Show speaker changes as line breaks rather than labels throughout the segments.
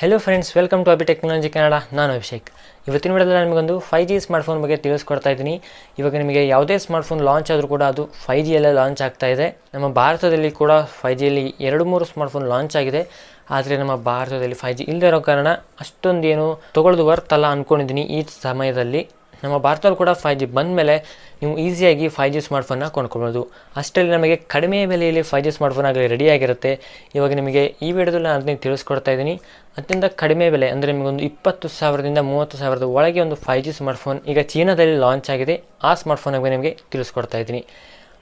Hello friends, welcome to Abhi technology Kannada. ನಾನು ಅಭಿಷೇಕ್. ಇವತ್ತಿನ ವಿಡಿಯೋದಲ್ಲಿ ನಿಮಗೊಂದು 5G ಸ್ಮಾರ್ಟ್ಫೋನ್ ಬಗ್ಗೆ ತಿಳಿಸ್ಕೊಡ್ತಾ ಇದ್ದೀನಿ. ಇವಾಗ ನಿಮಗೆ ಯಾವುದೇ ಸ್ಮಾರ್ಟ್ಫೋನ್ ಲಾಂಚ್ ಆದರೂ ಕೂಡ ಅದು 5Gಯಲ್ಲೇ ಲಾಂಚ್ ಆಗ್ತಾ ಇದೆ. ನಮ್ಮ ಭಾರತದಲ್ಲಿ ಕೂಡ 5Gಯಲ್ಲಿ 2-3 ಸ್ಮಾರ್ಟ್ಫೋನ್ ಲಾಂಚ್ ಆಗಿದೆ. ಆದರೆ ನಮ್ಮ ಭಾರತದಲ್ಲಿ 5G ಇಲ್ಲದೇ ಇರೋ ಕಾರಣ ಅಷ್ಟೊಂದೇನು ತೊಗೊಳ್ಳೋದು ವರ್ತ್ ಅಲ್ಲ ಅಂದ್ಕೊಂಡಿದ್ದೀನಿ. ಈ ಸಮಯದಲ್ಲಿ ನಮ್ಮ ಭಾರತದಲ್ಲಿ ಕೂಡ 5G ಬಂದ ಮೇಲೆ ನೀವು ಈಸಿಯಾಗಿ 5G ಸ್ಮಾರ್ಟ್ಫೋನ್ನ ಕೊಂಡ್ಕೊಳ್ಬೋದು. ಅಷ್ಟರಲ್ಲಿ ನಮಗೆ ಕಡಿಮೆ ಬೆಲೆಯಲ್ಲಿ 5G ಸ್ಮಾರ್ಟ್ಫೋನ್ ಆಗಲಿ ರೆಡಿಯಾಗಿರುತ್ತೆ. ಇವಾಗ ನಿಮಗೆ ಈ ವಿಡಿಯೋದಲ್ಲಿ ನಾನು ಅದನ್ನ ತಿಳಿಸ್ಕೊಡ್ತಾ ಇದ್ದೀನಿ. ಅತ್ಯಂತ ಕಡಿಮೆ ಬೆಲೆ ಅಂದರೆ ನಿಮಗೊಂದು 20,000ದಿಂದ 30,000 ಒಳಗೆ ಒಂದು 5G ಸ್ಮಾರ್ಟ್ಫೋನ್ ಈಗ ಚೀನಾದಲ್ಲಿ ಲಾಂಚ್ ಆಗಿದೆ. ಆ ಸ್ಮಾರ್ಟ್ಫೋನ್ ಬಗ್ಗೆ ನಿಮಗೆ ತಿಳಿಸ್ಕೊಡ್ತಾ ಇದ್ದೀನಿ.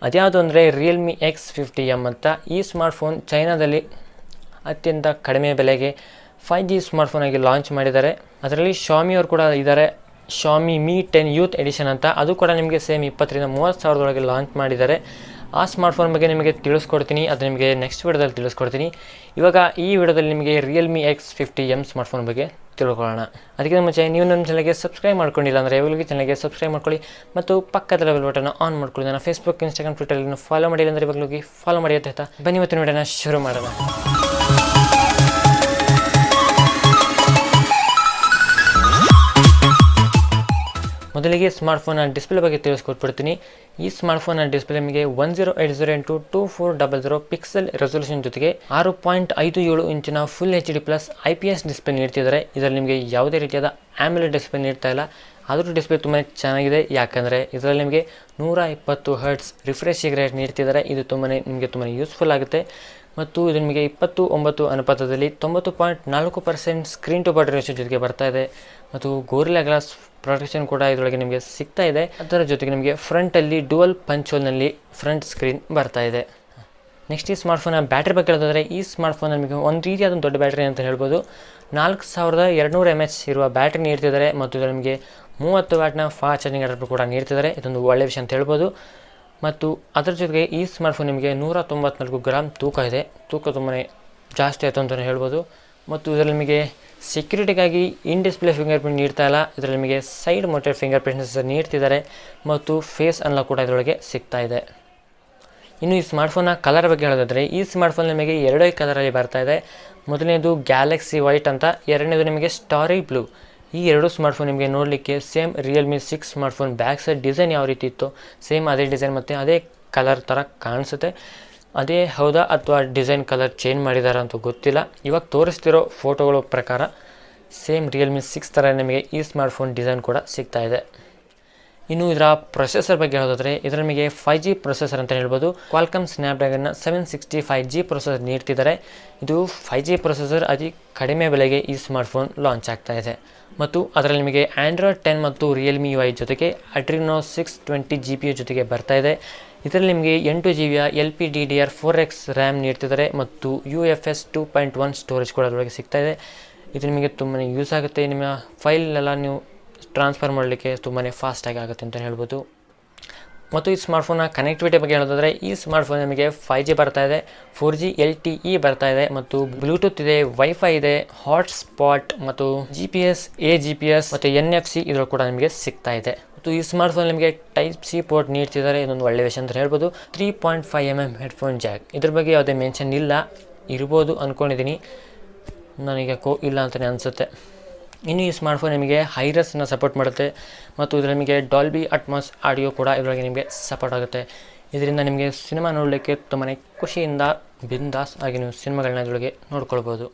ಅದ್ಯಾವುದು ಅಂದರೆ Realme X50 ಅಂತ. ಈ ಸ್ಮಾರ್ಟ್ಫೋನ್ ಚೈನಾದಲ್ಲಿ ಅತ್ಯಂತ ಕಡಿಮೆ ಬೆಲೆಗೆ 5G ಸ್ಮಾರ್ಟ್ಫೋನ್ ಆಗಿ ಲಾಂಚ್ ಮಾಡಿದ್ದಾರೆ. ಅದರಲ್ಲಿ Xiaomi ಅವರು ಕೂಡ ಇದ್ದಾರೆ. Xiaomi Mi 10 ಯೂತ್ ಎಡಿಷನ್ ಅಂತ, ಅದು ಕೂಡ ನಿಮಗೆ ಸೇಮ್ 20,000ರಿಂದ 30,000 ಒಳಗೆ ಲಾಂಚ್ ಮಾಡಿದ್ದಾರೆ. ಆ ಸ್ಮಾರ್ಟ್ಫೋನ್ ಬಗ್ಗೆ ನಿಮಗೆ ತಿಳಿಸ್ಕೊಡ್ತೀನಿ. ಅದು ನಿಮಗೆ ನೆಕ್ಸ್ಟ್ ವಿಡಿಯೋದಲ್ಲಿ ತಿಳಿಸ್ಕೊಡ್ತೀನಿ. ಇವಾಗ ಈ ವಿಡಿಯೋದಲ್ಲಿ ನಿಮಗೆ Realme X50 ಸ್ಮಾರ್ಟ್ಫೋನ್ ಬಗ್ಗೆ ತಿಳ್ಕೊಳ್ಳೋಣ. ಅದಕ್ಕಿಂತ ಮುಂಚೆ ನೀವು ನಮ್ಮ ಚಾನಲ್ಗೆ ಸಬ್ಸ್ಕ್ರೈಬ್ ಮಾಡ್ಕೊಂಡಿಲ್ಲ ಅಂದರೆ ಇವಾಗಲೂ ಚಾನಲ್ಗೆ ಸಬ್ಸ್ಕ್ರೈಬ್ ಮಾಡ್ಕೊಳ್ಳಿ ಮತ್ತು ಪಕ್ಕದ ಬೆಲ್ ಬಟನ್ ಆನ್ ಮಾಡ್ಕೊಳ್ಳಿ. ನನ್ನ ಫೇಸ್ಬುಕ್, ಇನ್ಸ್ಟಾಗ್ರಾಮ್, ಟ್ವಿಟರ್ ಫಾಲೋ ಮಾಡಿಲ್ಲ ಅಂದರೆ ಇವಾಗಲೂ ಫಾಲೋ ಮಾಡಿ ಅಂತ ಹೇಳ್ತಾ ಬನ್ನಿ ಇವತ್ತಿನ ವಿಡಿಯೋನ ಶುರು ಮಾಡೋಣ. ಮೊದಲಿಗೆ ಸ್ಮಾರ್ಟ್ಫೋನ್ನ ಡಿಸ್ಪ್ಲೇ ಬಗ್ಗೆ ತಿಳಿಸ್ಕೊಟ್ಬಿಡ್ತೀನಿ. ಈ ಸ್ಮಾರ್ಟ್ಫೋನ್ನ ಡಿಸ್ಪ್ಲೇ ನಿಮಗೆ 1080x2400 ಪಿಕ್ಸೆಲ್ ರೆಸೊಲ್ಯೂಷನ್ ಜೊತೆಗೆ 6.57 ಇಂಚಿನ ಫುಲ್ HD+ IPS ಡಿಸ್ಪ್ಲೇ ನೀಡ್ತಿದ್ದಾರೆ. ಇದರಲ್ಲಿ ನಿಮಗೆ ಯಾವುದೇ ರೀತಿಯಾದ AMOLED ಡಿಸ್ಪ್ಲೇ ನೀಡ್ತಾ ಇಲ್ಲ. ಆದರೂ ಡಿಸ್ಪ್ಲೇ ತುಂಬಾ ಚೆನ್ನಾಗಿದೆ. ಯಾಕಂದರೆ ಇದರಲ್ಲಿ ನಿಮಗೆ 120 ಹರ್ಟ್ಸ್ ರಿಫ್ರೆಶಿಂಗ್ ರೇಟ್ ನೀಡ್ತಿದ್ದಾರೆ. ಇದು ನಿಮಗೆ ತುಂಬಾ ಯೂಸ್ಫುಲ್ ಆಗುತ್ತೆ. ಮತ್ತು ಇದು ನಿಮಗೆ 29 ಅನುಪಾತದಲ್ಲಿ 90.4% ಸ್ಕ್ರೀನ್ ಟು ಬಾಡಿ ರೇಷಿಯೋ ಜೊತೆಗೆ ಬರ್ತಾ ಇದೆ. ಮತ್ತು ಗೋರಿಲ್ಲಾ ಗ್ಲಾಸ್ ಪ್ರೊಟೆಕ್ಷನ್ ಕೂಡ ಇದರೊಳಗೆ ನಿಮಗೆ ಸಿಗ್ತಾ ಇದೆ. ಅದರ ಜೊತೆಗೆ ನಿಮಗೆ ಫ್ರಂಟಲ್ಲಿ ಡುವಲ್ ಪಂಚ್ ಹೋಲ್ನಲ್ಲಿ ಫ್ರಂಟ್ ಸ್ಕ್ರೀನ್ ಬರ್ತಾ ಇದೆ. ನೆಕ್ಸ್ಟ್ ಈ ಸ್ಮಾರ್ಟ್ಫೋನ್ನ ಬ್ಯಾಟ್ರಿ ಬಗ್ಗೆ ಹೇಳೋದಾದರೆ, ಈ ಸ್ಮಾರ್ಟ್ಫೋನ್ ನಿಮಗೆ ಒಂದು ರೀತಿಯಾದ ದೊಡ್ಡ ಬ್ಯಾಟ್ರಿ ಅಂತ ಹೇಳ್ಬೋದು. 4200 mAh ಇರುವ ಬ್ಯಾಟ್ರಿ ನೀಡ್ತಿದ್ದಾರೆ. ಮತ್ತು ಇದರಲ್ಲಿ ನಿಮಗೆ 30 ವ್ಯಾಟ್ನ ಫಾಸ್ಟ್ ಚಾರ್ಜಿಂಗ್ ಅಡಾಪ್ಟರ್ ಕೂಡ ನೀಡ್ತಿದ್ದಾರೆ. ಇದೊಂದು ಒಳ್ಳೆಯ ವಿಷಯ ಅಂತ ಹೇಳ್ಬೋದು. ಮತ್ತು ಅದರ ಜೊತೆಗೆ ಈ ಸ್ಮಾರ್ಟ್ಫೋನ್ ನಿಮಗೆ 194 ಗ್ರಾಮ್ ತೂಕ ಇದೆ. ತೂಕ ತುಂಬಾ ಜಾಸ್ತಿ ಆಯಿತು ಅಂತಲೇ ಹೇಳ್ಬೋದು. ಮತ್ತು ಇದರಲ್ಲಿ ನಿಮಗೆ ಸೆಕ್ಯೂರಿಟಿಗಾಗಿ ಇನ್ ಡಿಸ್ಪ್ಲೇ ಫಿಂಗರ್ ಪ್ರಿಂಟ್ ನೀಡ್ತಾ ಇಲ್ಲ. ಇದರಲ್ಲಿ ನಿಮಗೆ side mounted fingerprint sensor ನೀಡ್ತಿದ್ದಾರೆ. ಮತ್ತು ಫೇಸ್ ಅನ್ಲಾಕ್ ಕೂಡ ಇದರೊಳಗೆ ಸಿಗ್ತಾ ಇದೆ. ಇನ್ನು ಈ ಸ್ಮಾರ್ಟ್ಫೋನ್ನ ಕಲರ್ ಬಗ್ಗೆ ಹೇಳೋದಾದರೆ, ಈ ಸ್ಮಾರ್ಟ್ಫೋನ್ ನಿಮಗೆ 2 ಕಲರಲ್ಲಿ ಬರ್ತಾ ಇದೆ. ಮೊದಲನೇದು ಗ್ಯಾಲಕ್ಸಿ ವೈಟ್ ಅಂತ, ಎರಡನೇದು ನಿಮಗೆ ಸ್ಟಾರಿ ಬ್ಲೂ. ಈ 2 ಸ್ಮಾರ್ಟ್ಫೋನ್ ನಿಮಗೆ ನೋಡಲಿಕ್ಕೆ same Realme 6 smartphone back side design ಯಾವ ರೀತಿ ಇತ್ತು ಸೇಮ್ ಅದೇ ಡಿಸೈನ್ ಮತ್ತು ಅದೇ ಕಲರ್ ಥರ ಕಾಣಿಸುತ್ತೆ. ಅದೇ ಹೌದಾ ಅಥವಾ ಡಿಸೈನ್ ಕಲರ್ ಚೇಂಜ್ ಮಾಡಿದ್ದಾರೆ ಅಂತ ಗೊತ್ತಿಲ್ಲ. ಇವಾಗ ತೋರಿಸ್ತಿರೋ ಫೋಟೋಗಳ ಪ್ರಕಾರ ಸೇಮ್ Realme 6 ಥರ ನಿಮಗೆ ಈ ಸ್ಮಾರ್ಟ್ಫೋನ್ ಡಿಸೈನ್ ಕೂಡ ಸಿಗ್ತಾ ಇದೆ. ಇನ್ನು ಇದರ ಪ್ರೊಸೆಸರ್ ಬಗ್ಗೆ ಹೇಳೋದಾದರೆ, ಇದರ ನಿಮಗೆ 5G ಪ್ರೊಸೆಸರ್ ಅಂತ ಹೇಳ್ಬೋದು. Qualcomm Snapdragon 765G ಪ್ರೊಸೆಸರ್ ನೀಡ್ತಿದ್ದಾರೆ. ಇದು 5G ಪ್ರೊಸೆಸರ್ ಅತಿ ಕಡಿಮೆ ಬೆಲೆಗೆ ಈ ಸ್ಮಾರ್ಟ್ಫೋನ್ ಲಾಂಚ್ ಆಗ್ತಾ ಇದೆ. ಮತ್ತು ಅದರಲ್ಲಿ ನಿಮಗೆ Android 10 ಮತ್ತು Realme UI ಜೊತೆಗೆ Adreno 620 GPU ಜೊತೆಗೆ ಬರ್ತಾ ಇದೆ. ಇದರಲ್ಲಿ ನಿಮಗೆ 8GB LPDDR4X ರ್ಯಾಮ್ ನೀಡ್ತಿದ್ದಾರೆ. ಮತ್ತು UFS 2.1 ಸ್ಟೋರೇಜ್ ಕೂಡ ಅದರೊಳಗೆ ಸಿಗ್ತಾ ಇದೆ. ಇದು ನಿಮಗೆ ತುಂಬಾ ಯೂಸ್ ಆಗುತ್ತೆ. ನಿಮ್ಮ ಫೈಲ್ನೆಲ್ಲ ನೀವು ಟ್ರಾನ್ಸ್ಫರ್ ಮಾಡಲಿಕ್ಕೆ ತುಂಬಾ ಫಾಸ್ಟಾಗಿ ಆಗುತ್ತೆ ಅಂತ ಹೇಳ್ಬೋದು. ಮತ್ತು ಈ ಸ್ಮಾರ್ಟ್ಫೋನ್ನ ಕನೆಕ್ಟಿವಿಟಿ ಬಗ್ಗೆ ಹೇಳೋದಾದರೆ, ಈ ಸ್ಮಾರ್ಟ್ಫೋನ್ ನಿಮಗೆ 5G ಬರ್ತಾ ಇದೆ, 4G LTE ಬರ್ತಾ ಇದೆ, ಮತ್ತು ಬ್ಲೂಟೂತ್ ಇದೆ, ವೈಫೈ ಇದೆ, ಹಾಟ್ಸ್ಪಾಟ್ ಮತ್ತು GPS, AGPS ಮತ್ತು NFC ಇದರಲ್ಲಿ ಕೂಡ ನಿಮಗೆ ಸಿಗ್ತಾ ಇದೆ. ಮತ್ತು ಈ ಸ್ಮಾರ್ಟ್ಫೋನ್ ನಿಮಗೆ Type-C ಪೋರ್ಟ್ ನೀಡ್ತಿದ್ದಾರೆ. ಇದೊಂದು ಒಳ್ಳೆಯ ವಿಷಯ ಅಂತ ಹೇಳ್ಬೋದು. 3.5mm ಹೆಡ್ಫೋನ್ ಜಾಕ್, ಇದ್ರ ಬಗ್ಗೆ ಯಾವುದೇ ಮೆನ್ಷನ್ ಇಲ್ಲ. ಇರ್ಬೋದು ಅಂದ್ಕೊಂಡಿದ್ದೀನಿ, ನನಗೆ ಇಲ್ಲ ಅಂತಲೇ ಅನಿಸುತ್ತೆ. ಇನ್ನು ಈ ಸ್ಮಾರ್ಟ್ಫೋನ್ ನಿಮಗೆ ಹೈರಸ್ನ ಸಪೋರ್ಟ್ ಮಾಡುತ್ತೆ. ಮತ್ತು ಇದರಲ್ಲಿ ನಿಮಗೆ ಡಾಲ್ಬಿ ಅಟ್ಮಾಸ್ ಆಡಿಯೋ ಕೂಡ ಇದರೊಳಗೆ ನಿಮಗೆ ಸಪೋರ್ಟ್ ಆಗುತ್ತೆ. ಇದರಿಂದ ನಿಮಗೆ ಸಿನಿಮಾ ನೋಡಲಿಕ್ಕೆ ತುಂಬಾ ಖುಷಿಯಿಂದ ಬಿಂದಾಸ್ ಆಗಿ ನೀವು ಸಿನಿಮಾಗಳನ್ನ ಇದರೊಳಗೆ ನೋಡ್ಕೊಳ್ಬೋದು.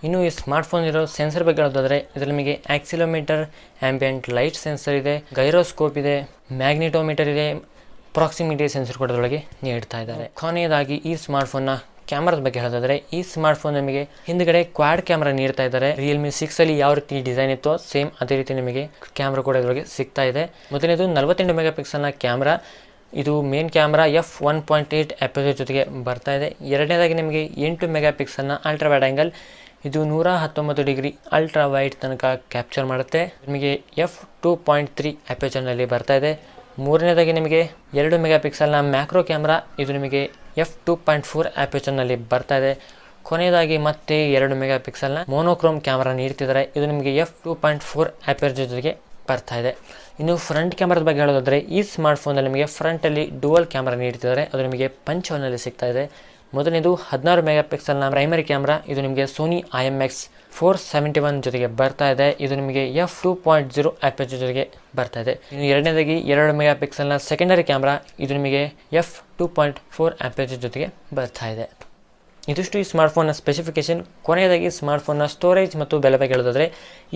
ಇನ್ನು ಈ ಸ್ಮಾರ್ಟ್ಫೋನ್ ಇರೋ ಸೆನ್ಸರ್ ಬಗ್ಗೆ ಹೇಳೋದಾದರೆ, ಇದರಲ್ಲಿ ನಿಮಗೆ ಆಕ್ಸಿಲೋಮೀಟರ್, ಆ್ಯಂಬಿಯಂಟ್ ಲೈಟ್ ಸೆನ್ಸರ್ ಇದೆ, ಗೈರೋಸ್ಕೋಪ್ ಇದೆ, ಮ್ಯಾಗ್ನೆಟೋಮೀಟರ್ ಇದೆ, ಪ್ರಾಕ್ಸಿಮಿಟಿ ಸೆನ್ಸರ್ ಕೂಡ ಇದರೊಳಗೆ ನೀಡ್ತಾ ಇದ್ದಾರೆ. ಕೊನೆಯದಾಗಿ ಈ ಸ್ಮಾರ್ಟ್ಫೋನ್ನ ಕ್ಯಾಮ್ರಾದ ಬಗ್ಗೆ ಹೇಳೋದಾದರೆ, ಈ ಸ್ಮಾರ್ಟ್ಫೋನ್ ನಿಮಗೆ ಹಿಂದ್ಗಡೆ ಕ್ವಾಡ್ ಕ್ಯಾಮ್ರಾ ನೀಡ್ತಾ ಇದ್ದಾರೆ. Realme 6 ಯಾವ ರೀತಿ ಡಿಸೈನ್ ಇತ್ತೋ ಸೇಮ್ ಅದೇ ರೀತಿ ನಿಮಗೆ ಕ್ಯಾಮ್ರಾ ಕೂಡ ಇದರೊಳಗೆ ಸಿಗ್ತಾ ಇದೆ. ಮೊದಲನೇದು 48 ಮೆಗಾಪಿಕ್ಸಲ್ನ ಕ್ಯಾಮ್ರಾ. ಇದು ಮೇನ್ ಕ್ಯಾಮ್ರಾ f1.8 ಅಪರ್ಚರ್ ಜೊತೆಗೆ ಬರ್ತಾ ಇದೆ. ಎರಡನೇದಾಗಿ ನಿಮಗೆ 8 ಮೆಗಾಪಿಕ್ಸಲ್ನ ಅಲ್ಟ್ರಾ ವೈಡ್ ಆ್ಯಂಗಲ್. ಇದು 119 ಡಿಗ್ರಿ ಅಲ್ಟ್ರಾ ವೈಡ್ ತನಕ ಕ್ಯಾಪ್ಚರ್ ಮಾಡುತ್ತೆ. ನಿಮಗೆ f2.3 ಅಪರ್ಚರ್ನಲ್ಲಿ ಬರ್ತಾ ಇದೆ. ಮೂರನೇದಾಗಿ ನಿಮಗೆ 2 ಮೆಗಾಪಿಕ್ಸಲ್ನ ಮ್ಯಾಕ್ರೋ ಕ್ಯಾಮ್ರಾ. ಇದು ನಿಮಗೆ f2.4 ಅಪರ್ಚರ್ನಲ್ಲಿ ಬರ್ತಾ ಇದೆ. ಕೊನೆಯದಾಗಿ ಮತ್ತೆ 2 ಮೆಗಾಪಿಕ್ಸಲ್ನ ಮೋನೋಕ್ರೋಮ್ ಕ್ಯಾಮ್ರಾ ನೀಡ್ತಿದ್ದಾರೆ. ಇದು ನಿಮಗೆ f2.4 ಅಪರ್ಚರ್ ಜೊತೆಗೆ ಬರ್ತಾ ಇದೆ. ಇನ್ನು ಫ್ರಂಟ್ ಕ್ಯಾಮ್ರಾದ ಬಗ್ಗೆ ಹೇಳೋದಾದರೆ, ಈ ಸ್ಮಾರ್ಟ್ಫೋನಲ್ಲಿ ನಿಮಗೆ ಫ್ರಂಟಲ್ಲಿ ಡುವಲ್ ಕ್ಯಾಮ್ರಾ ನೀಡ್ತಿದ್ದಾರೆ. ಅದು ನಿಮಗೆ ಪಂಚ್ ಹೋಲ್ನಲ್ಲಿ ಸಿಗ್ತಾ ಇದೆ. ಮೊದಲನೇದು 16 ಮೆಗಾಪಿಕ್ಸಲ್ನ ಪ್ರೈಮರಿ ಕ್ಯಾಮ್ರಾ. ಇದು ನಿಮಗೆ ಸೋನಿ IMX 471 ಜೊತೆಗೆ ಬರ್ತಾ ಇದೆ. ಇದು ನಿಮಗೆ f2.0 ಅಪರ್ಚರ್ ಜೊತೆಗೆ ಬರ್ತಾ ಇದೆ. ಇನ್ನು ಎರಡನೇದಾಗಿ 2 ಮೆಗಾ ಪಿಕ್ಸೆಲ್ನ ಸೆಕೆಂಡರಿ ಕ್ಯಾಮ್ರಾ, ಇದು ನಿಮಗೆ f2.4 ಅಪರ್ಚರ್ ಜೊತೆಗೆ ಬರ್ತಾ ಇದೆ. ಇದಿಷ್ಟು ಈ ಸ್ಮಾರ್ಟ್ಫೋನ್ನ ಸ್ಪೆಸಿಫಿಕೇಶನ್. ಕೊನೆಯದಾಗಿ ಸ್ಮಾರ್ಟ್ಫೋನ್ನ ಸ್ಟೋರೇಜ್ ಮತ್ತು ಬೆಲೆ ಬಗ್ಗೆ ಹೇಳೋದಾದರೆ,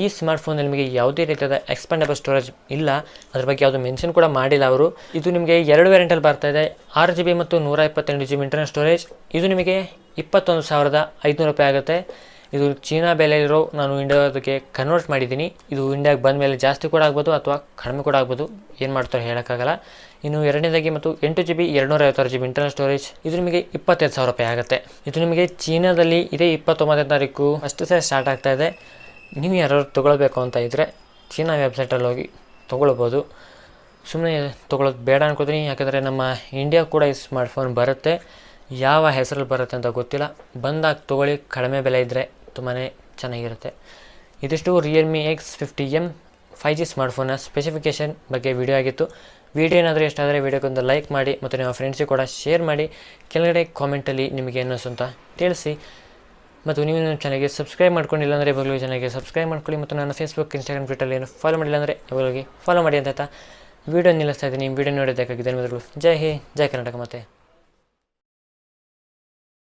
ಈ ಸ್ಮಾರ್ಟ್ಫೋನಲ್ಲಿ ನಿಮಗೆ ಯಾವುದೇ ರೀತಿಯಾದ ಎಕ್ಸ್ಪಾಂಡಬಲ್ ಸ್ಟೋರೇಜ್ ಇಲ್ಲ, ಅದ್ರ ಬಗ್ಗೆ ಯಾವುದು ಮೆನ್ಷನ್ ಕೂಡ ಮಾಡಿಲ್ಲ ಅವರು. ಇದು ನಿಮಗೆ 2 ವೇರಿಯಂಟಲ್ಲಿ ಬರ್ತಾ ಇದೆ, 6GB ಮತ್ತು 128GB ಇಂಟರ್ನಲ್ ಸ್ಟೋರೇಜ್. ಇದು ನಿಮಗೆ 21,500 ರೂಪಾಯಿ ಆಗುತ್ತೆ. ಇದು ಚೀನಾ ಬೆಲೆ ಇರೋ ನಾನು ಇಂಡಿಯಾದಕ್ಕೆ ಕನ್ವರ್ಟ್ ಮಾಡಿದ್ದೀನಿ. ಇದು ಇಂಡಿಯಾಗೆ ಬಂದ ಮೇಲೆ ಜಾಸ್ತಿ ಕೂಡ ಆಗ್ಬೋದು ಅಥವಾ ಕಡಿಮೆ ಕೂಡ ಆಗ್ಬೋದು, ಏನು ಮಾಡ್ತಾರೆ ಹೇಳೋಕ್ಕಾಗಲ್ಲ. ಇನ್ನು ಎರಡನೇದಾಗಿ ಮತ್ತು 8GB 256GB ಇಂಟರ್ನಲ್ ಸ್ಟೋರೇಜ್, ಇದು ನಿಮಗೆ 25,000 ರೂಪಾಯಿ ಆಗುತ್ತೆ. ಇದು ನಿಮಗೆ ಚೀನಾದಲ್ಲಿ ಇದೇ 29ನೇ ತಾರೀಕು ಫಸ್ಟ್ ಸೇ ಸ್ಟಾರ್ಟ್ ಆಗ್ತಾ ಇದೆ. ನೀವು ಯಾರು ತೊಗೊಳ್ಬೇಕು ಅಂತ ಇದ್ದರೆ ಚೀನಾ ವೆಬ್ಸೈಟಲ್ಲಿ ಹೋಗಿ ತೊಗೊಳ್ಬೋದು. ಸುಮ್ಮನೆ ತೊಗೊಳೋದು ಬೇಡ ಅನ್ಕೋತೀನಿ, ಯಾಕಂದರೆ ನಮ್ಮ ಇಂಡಿಯಾ ಕೂಡ ಈ ಸ್ಮಾರ್ಟ್ಫೋನ್ ಬರುತ್ತೆ. ಯಾವ ಹೆಸರಲ್ಲಿ ಬರುತ್ತೆ ಅಂತ ಗೊತ್ತಿಲ್ಲ, ಬಂದಾಗ ತೊಗೊಳ್ಳಿ, ಕಡಿಮೆ ಬೆಲೆ ಇದ್ದರೆ ತುಂಬಾ ಚೆನ್ನಾಗಿರುತ್ತೆ. ಇದಿಷ್ಟು Realme X50M 5G ಸ್ಮಾರ್ಟ್ಫೋನ್ನ ಸ್ಪೆಸಿಫಿಕೇಷನ್ ಬಗ್ಗೆ ವಿಡಿಯೋ ಆಗಿತ್ತು. ವಿಡಿಯೋ ಏನಾದರೂ ಇಷ್ಟ ಆದರೆ ವಿಡಿಯೋಕ್ಕೊಂದು ಲೈಕ್ ಮಾಡಿ ಮತ್ತು ನಿಮ್ಮ ಫ್ರೆಂಡ್ಸಿಗೆ ಕೂಡ ಶೇರ್ ಮಾಡಿ. ಕೆಳಗಡೆ ಕಾಮೆಂಟಲ್ಲಿ ನಿಮಗೆ ಅನ್ನಿಸು ಅಂತ ತಿಳಿಸಿ. ಮತ್ತು ನೀವು ನನ್ನ ಚಾನಲ್ಗೆ ಸಬ್ಸ್ಕ್ರೈಬ್ ಮಾಡ್ಕೊಂಡಿಲ್ಲ ಅಂದರೆ ಇವಾಗಲೂ ಚಾನಲ್ಗೆ ಸಬ್ಸ್ಕ್ರೈಬ್ ಮಾಡ್ಕೊಳ್ಳಿ. ಮತ್ತು ನನ್ನ ಫೇಸ್ಬುಕ್, ಇನ್ಸ್ಟಾಗ್ರಾಮ್, ಟ್ವಿಟರಲ್ಲಿ ಏನು ಫಾಲೋ ಮಾಡಿಲ್ಲ ಅಂದರೆ ಇವಾಗಲೂ ಫಾಲೋ ಮಾಡಿ ಅಂತ ವಿಡಿಯೋ ನಿಲ್ಲಿಸ್ತಾ ಇದ್ದೀನಿ. ವಿಡಿಯೋ ನೋಡೋದಕ್ಕಾಗಿ ಧನ್ಯವಾದಗಳು. ಜೈ ಹಿಂದ್, ಜೈ ಕರ್ನಾಟಕ. ಮತ್ತೆ